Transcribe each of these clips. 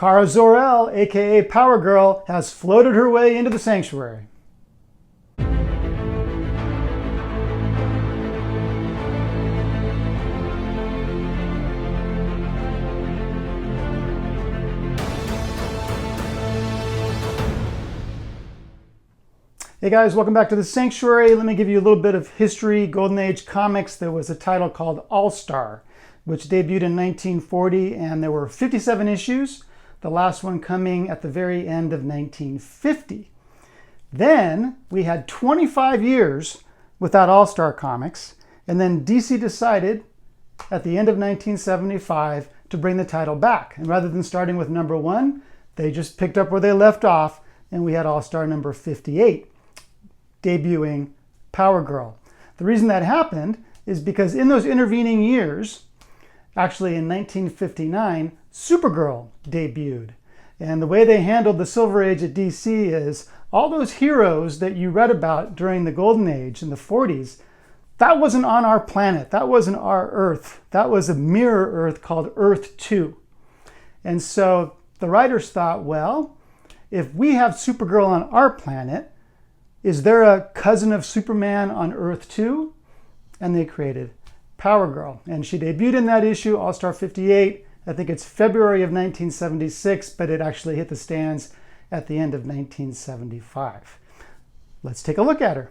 Kara Zor-El, aka Power Girl, has floated her way into the sanctuary. Hey guys, welcome back to the Sanctuary. Let me give you a little bit of history. Golden Age comics, there was a title called All-Star, which debuted in 1940, and there were 57 issues, the last one coming at the very end of 1950. Then we had 25 years without All-Star comics, and then DC decided at the end of 1975 to bring the title back. And rather than starting with number 1, they just picked up where they left off, and we had All-Star number 58. Debuting Power Girl. The reason that happened is because in those intervening years, actually in 1959, Supergirl debuted. And the way they handled the Silver Age at DC is all those heroes that you read about during the Golden Age in the 40s, that wasn't on our planet. That wasn't our Earth. That was a mirror Earth called Earth 2. And so the writers thought, well, if we have Supergirl on our planet, is there a cousin of Superman on Earth 2? And they created Power Girl. And she debuted in that issue, All-Star 58. I think it's February of 1976, but it actually hit the stands at the end of 1975. Let's take a look at her.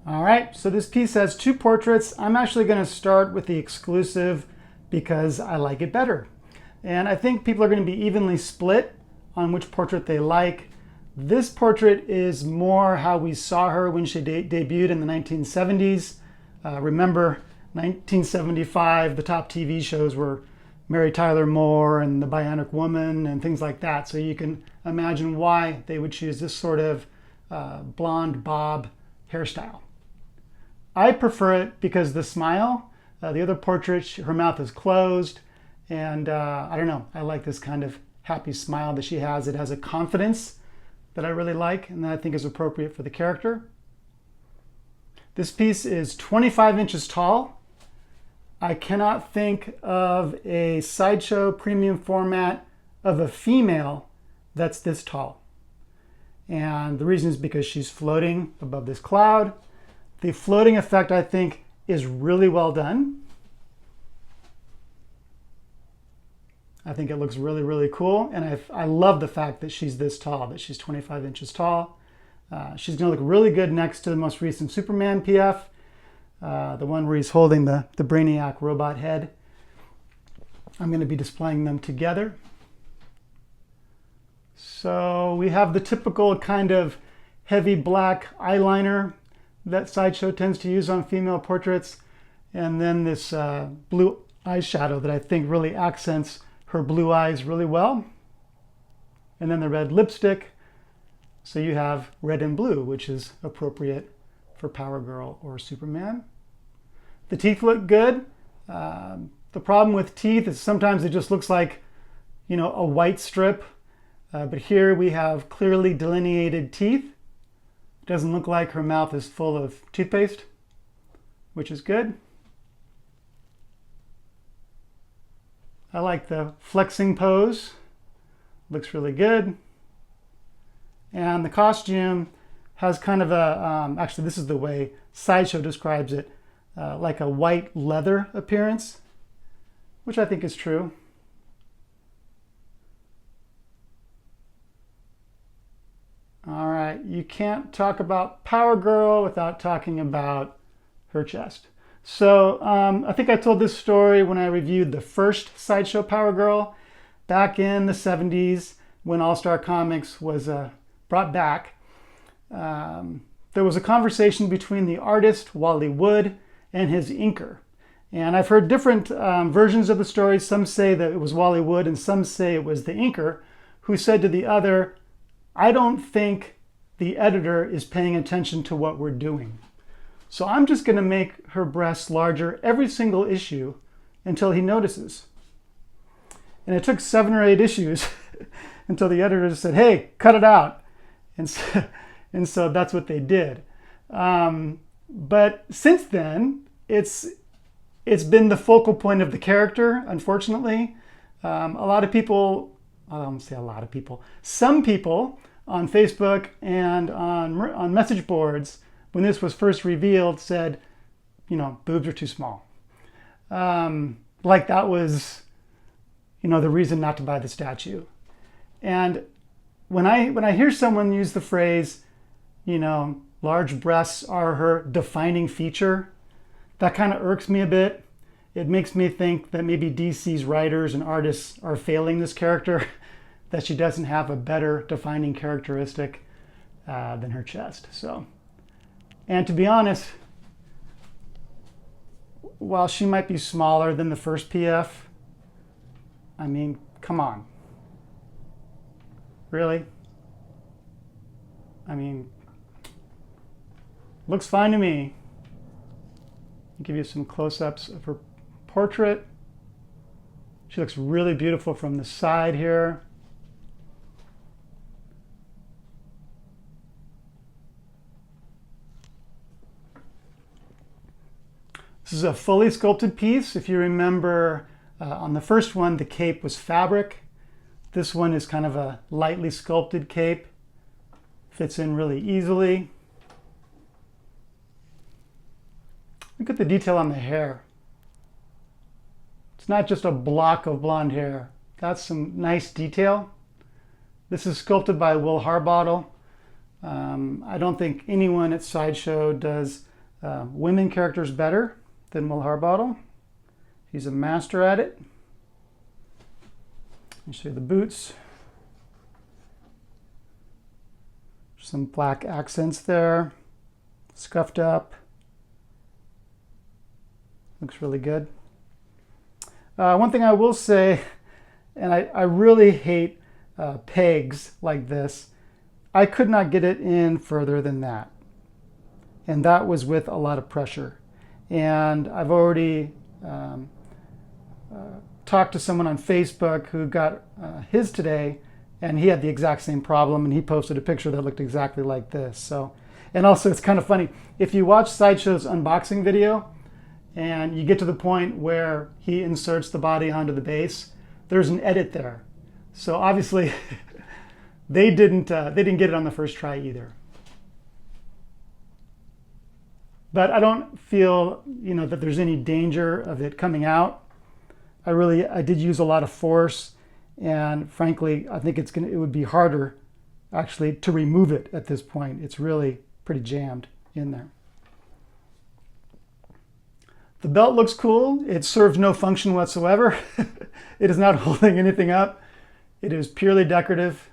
All right, so this piece has 2 portraits. I'm actually going to start with the exclusive because I like it better. And I think people are going to be evenly split on which portrait they like. This portrait is more how we saw her when she debuted in the 1970s. Remember, 1975, the top TV shows were Mary Tyler Moore and The Bionic Woman and things like that. So you can imagine why they would choose this sort of blonde bob hairstyle. I prefer it because the smile, the other portrait, her mouth is closed. And I don't know, I like this kind of happy smile that she has. It has a confidence that I really like and that I think is appropriate for the character. This piece is 25 inches tall. I cannot think of a Sideshow premium format of a female that's this tall. And the reason is because she's floating above this cloud. The floating effect, I think, is really well done. I think it looks really, really cool. And I love the fact that she's this tall, that she's 25 inches tall. She's going to look really good next to the most recent Superman PF, the one where he's holding the Brainiac robot head. I'm going to be displaying them together. So we have the typical kind of heavy black eyeliner that Sideshow tends to use on female portraits. And then this blue eyeshadow that I think really accents her blue eyes really well. And then the red lipstick. So you have red and blue, which is appropriate for Power Girl or Superman. The teeth look good. The problem with teeth is sometimes it just looks like, you know, a white strip. But here we have clearly delineated teeth. It doesn't look like her mouth is full of toothpaste, which is good. I like the flexing pose. Looks really good. And the costume has kind of a, actually this is the way Sideshow describes it, like a white leather appearance, which I think is true. All right, you can't talk about Power Girl without talking about her chest. So I think I told this story when I reviewed the first Sideshow Power Girl back in the 70s when All-Star Comics was brought back. There was a conversation between the artist, Wally Wood, and his inker. And I've heard different versions of the story. Some say that it was Wally Wood and some say it was the inker who said to the other, I don't think the editor is paying attention to what we're doing. So I'm just going to make her breasts larger every single issue until he notices. And it took 7 or 8 issues until the editor said, hey, cut it out. And so that's what they did. But since then, it's been the focal point of the character, unfortunately. A lot of people, I don't say a lot of people, some people on Facebook and on message boards, when this was first revealed, said, you know, boobs are too small. Like that was, you know, the reason not to buy the statue. And when I hear someone use the phrase, you know, large breasts are her defining feature, that kind of irks me a bit. It makes me think that maybe DC's writers and artists are failing this character, that she doesn't have a better defining characteristic than her chest. So, and to be honest, while she might be smaller than the first PF, I mean, come on. Really? I mean, looks fine to me. I'll give you some close-ups of her portrait. She looks really beautiful from the side here. This is a fully sculpted piece. If you remember, on the first one, the cape was fabric. This one is kind of a lightly sculpted cape. Fits in really easily. Look at the detail on the hair. It's not just a block of blonde hair. That's some nice detail. This is sculpted by Will Harbottle. I don't think anyone at Sideshow does women characters better than Will Harbottle. He's a master at it. Let me show you the boots. Some black accents there, scuffed up. Looks really good. One thing I will say, and I really hate pegs like this, I could not get it in further than that. And that was with a lot of pressure. And I've already talked to someone on Facebook who got his today, and he had the exact same problem, and he posted a picture that looked exactly like this. So, and also it's kind of funny, if you watch Sideshow's unboxing video and you get to the point where he inserts the body onto the base, there's an edit there. So obviously they didn't get it on the first try either. But I don't feel, you know, that there's any danger of it coming out. I did use a lot of force, and frankly, I think it would be harder actually to remove it at this point. It's really pretty jammed in there. The belt looks cool. It serves no function whatsoever. It is not holding anything up. It is purely decorative,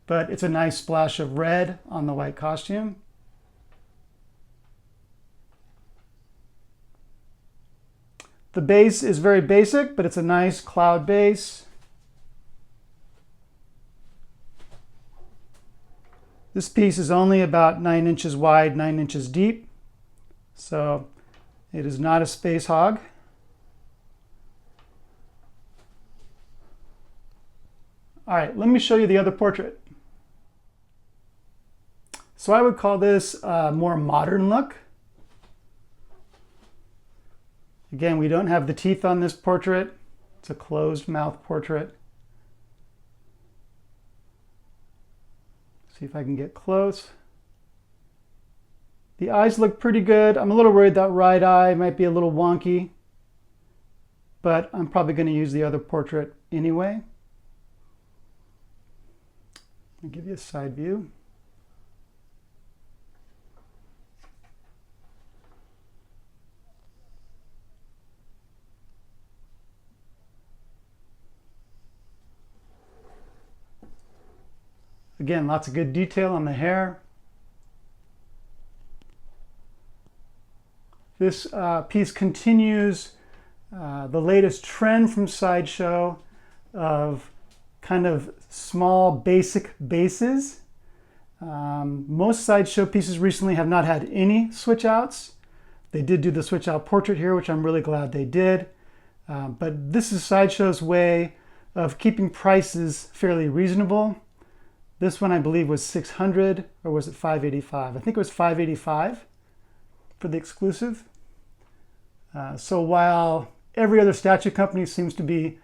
but it's a nice splash of red on the white costume. The base is very basic, but it's a nice cloud base. This piece is only about 9 inches wide, 9 inches deep. So it is not a space hog. All right, let me show you the other portrait. So I would call this a more modern look. Again, we don't have the teeth on this portrait. It's a closed mouth portrait. See if I can get close. The eyes look pretty good. I'm a little worried that right eye might be a little wonky, but I'm probably going to use the other portrait anyway. I'll give you a side view. Again, lots of good detail on the hair. This piece continues the latest trend from Sideshow of kind of small basic bases. Most Sideshow pieces recently have not had any switch outs. They did do the switch out portrait here, which I'm really glad they did. But this is Sideshow's way of keeping prices fairly reasonable. This one I believe was $600, or was it $585? I think it was $585 for the exclusive. So while every other statue company seems to be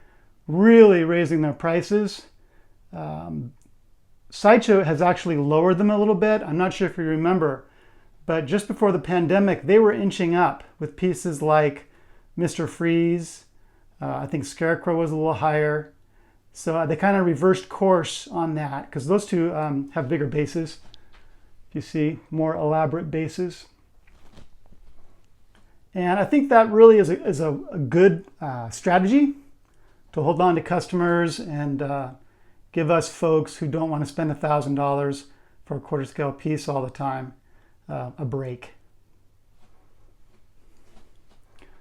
really raising their prices. Sideshow has actually lowered them a little bit. I'm not sure if you remember, but just before the pandemic, they were inching up with pieces like Mr. Freeze. I think Scarecrow was a little higher. So they kind of reversed course on that because those two have bigger bases. You see, more elaborate bases. And I think that really is a good strategy to hold on to customers and give us folks who don't want to spend $1,000 for a quarter scale piece all the time a break.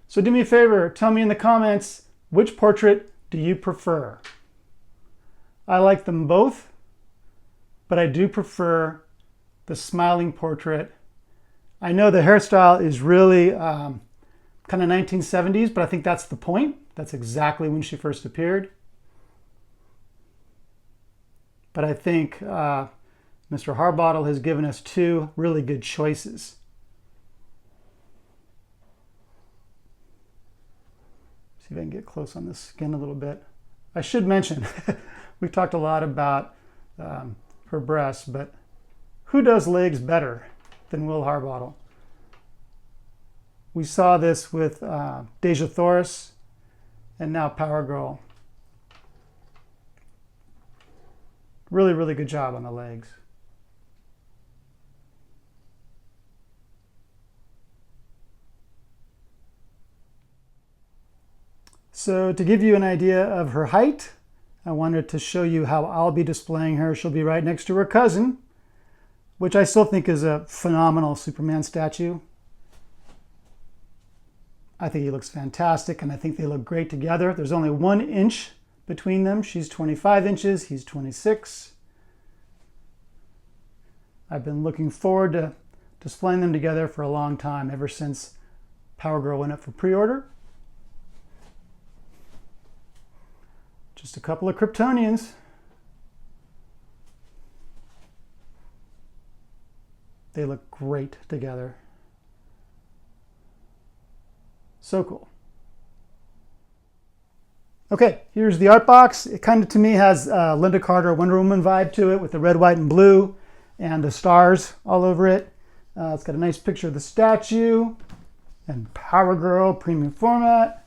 So do me a favor, tell me in the comments, which portrait do you prefer? I like them both, but I do prefer the smiling portrait. I know the hairstyle is really kind of 1970s, but I think that's the point. That's exactly when she first appeared. But I think Mr. Harbottle has given us two really good choices. See if I can get close on the skin a little bit. I should mention, we've talked a lot about her breasts, but who does legs better than Will Harbottle? We saw this with Deja Thoris and now Power Girl. Really, really good job on the legs. So to give you an idea of her height, I wanted to show you how I'll be displaying her. She'll be right next to her cousin, which I still think is a phenomenal Superman statue. I think he looks fantastic, and I think they look great together. There's only 1 inch between them. She's 25 inches, he's 26. I've been looking forward to displaying them together for a long time, ever since Power Girl went up for pre-order. Just a couple of Kryptonians. They look great together. So cool. Okay, here's the art box. It kind of, to me, has Linda Carter Wonder Woman vibe to it with the red, white, and blue and the stars all over it. It's got a nice picture of the statue and Power Girl premium format.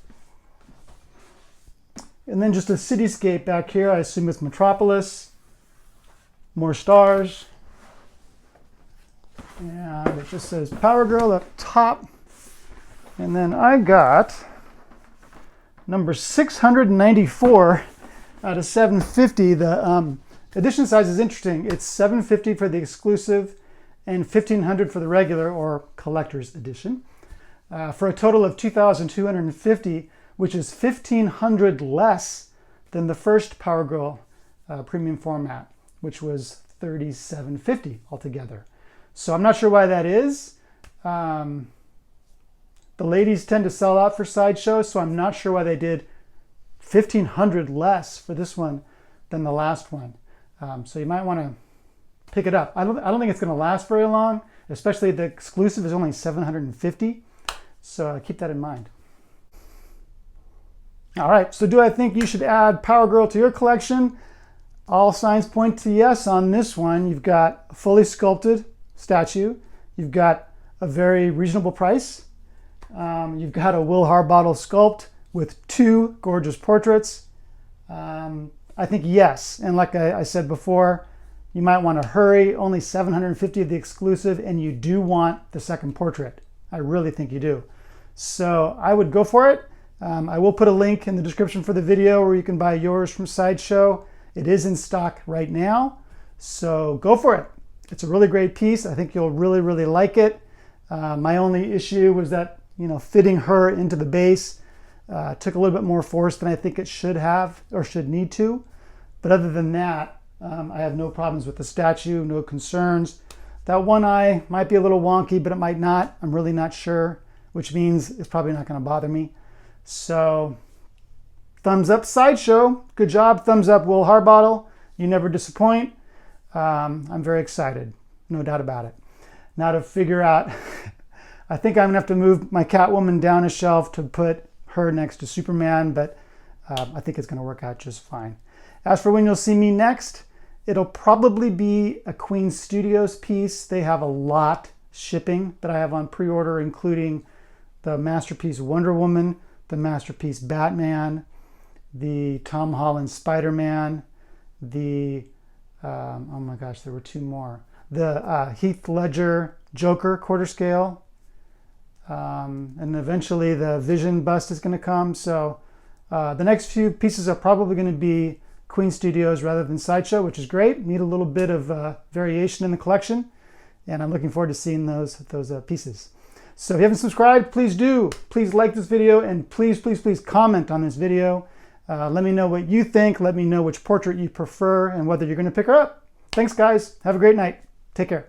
And then just a cityscape back here. I assume it's Metropolis. More stars. And it just says Power Girl up top. And then I got number 694 out of 750. The edition size is interesting. It's 750 for the exclusive and 1500 for the regular or collector's edition, for a total of 2,250, which is 1,500 less than the first Power Girl premium format, which was 3,750 altogether. So I'm not sure why that is. The ladies tend to sell out for Sideshow, so I'm not sure why they did 1,500 less for this one than the last one. So you might want to pick it up. I don't think it's going to last very long, especially the exclusive is only 750. So keep that in mind. All right, so do I think you should add Power Girl to your collection? All signs point to yes on this one. You've got a fully sculpted statue. You've got a very reasonable price. You've got a Will Harbottle sculpt with 2 gorgeous portraits. I think yes, and like I said before, you might want to hurry. Only 750 of the exclusive, and you do want the second portrait. I really think you do. So I would go for it. I will put a link in the description for the video where you can buy yours from Sideshow. It is in stock right now, so go for it. It's a really great piece. I think you'll really, really like it. My only issue was that, fitting her into the base took a little bit more force than I think it should have or should need to. But other than that, I have no problems with the statue, no concerns. That one eye might be a little wonky, but it might not. I'm really not sure, which means it's probably not going to bother me. So, thumbs up Sideshow. Good job. Thumbs up Will Harbottle. You never disappoint. I'm very excited. No doubt about it. Now to figure out, I think I'm going to have to move my Catwoman down a shelf to put her next to Superman, but I think it's going to work out just fine. As for when you'll see me next, it'll probably be a Queen Studios piece. They have a lot shipping that I have on pre-order, including the Masterpiece Wonder Woman, the Masterpiece Batman, the Tom Holland Spider-Man, the, oh my gosh, there were two more. The Heath Ledger Joker quarter scale. And eventually the Vision bust is going to come. So the next few pieces are probably going to be Queen Studios rather than Sideshow, which is great. Need a little bit of variation in the collection. And I'm looking forward to seeing those pieces. So if you haven't subscribed, please do. Please like this video, and please, please, please comment on this video. Let me know what you think. Let me know which portrait you prefer and whether you're going to pick her up. Thanks, guys. Have a great night. Take care.